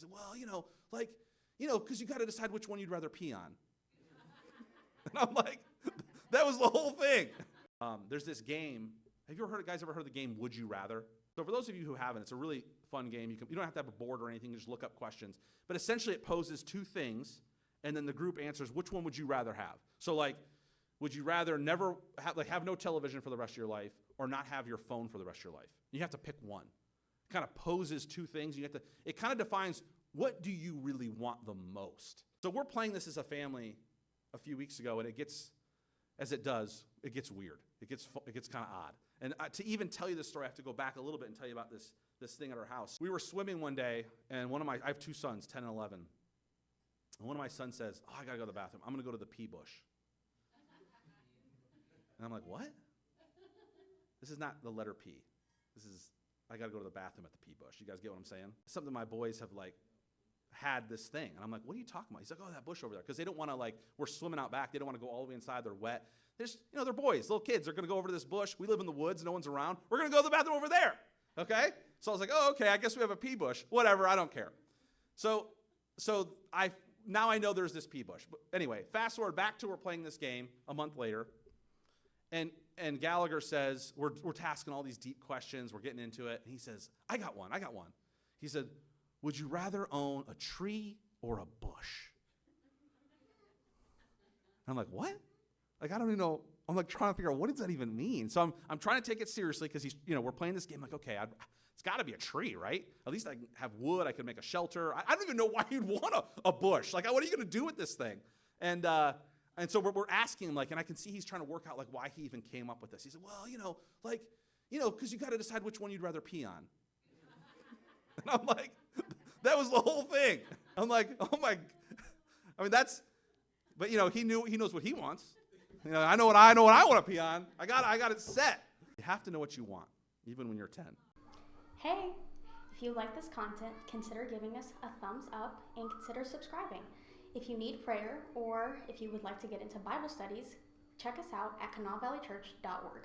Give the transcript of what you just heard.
said, well, because you got to decide which one you'd rather pee on. And I'm like, that was the whole thing. There's this game. Have you guys ever heard of the game Would You Rather? So for those of you who haven't, it's a really fun game. You don't have to have a board or anything. You just look up questions. But essentially it poses two things, and then the group answers, which one would you rather have? So would you rather never have no television for the rest of your life or not have your phone for the rest of your life? You have to pick one. It kind of poses two things. It kind of defines, what do you really want the most? So we're playing this as a family a few weeks ago, and it gets weird. It gets kind of odd. And to even tell you this story, I have to go back a little bit and tell you about this thing at our house. We were swimming one day, and I have two sons, 10 and 11. And one of my sons says, I got to go to the bathroom. I'm going to go to the pee bush. And I'm like, what? This is not the letter P. I got to go to the bathroom at the pee bush. You guys get what I'm saying? Something my boys have had this thing. And I'm like, what are you talking about? He's like, oh, that bush over there. Because they don't want to we're swimming out back. They don't want to go all the way inside. They're wet. They're boys, little kids. They're going to go over to this bush. We live in the woods. No one's around. We're going to go to the bathroom over there. Okay? So I was like, oh, okay. I guess we have a pee bush. Whatever. I don't care. So now I know there's this pee bush. But anyway, fast forward back to we're playing this game a month later. And Gallagher says, we're tasking all these deep questions. We're getting into it. And he says, I got one. He said, would you rather own a tree or a bush? And I'm like, what? I don't even know. I'm trying to figure out, what does that even mean? So I'm trying to take it seriously because we're playing this game. Okay, it's got to be a tree, right? At least I can have wood. I can make a shelter. I don't even know why you'd want a bush. What are you going to do with this thing? And so we're asking him, and I can see he's trying to work out why he even came up with this. He said, well, because you got to decide which one you'd rather pee on. And I'm like, that was the whole thing. I'm like, oh my, but he knows what he wants. I know what I want to pee on. I got it set. You have to know what you want, even when you're 10. Hey, if you like this content, consider giving us a thumbs up and consider subscribing. If you need prayer or if you would like to get into Bible studies, check us out at canalvalleychurch.org.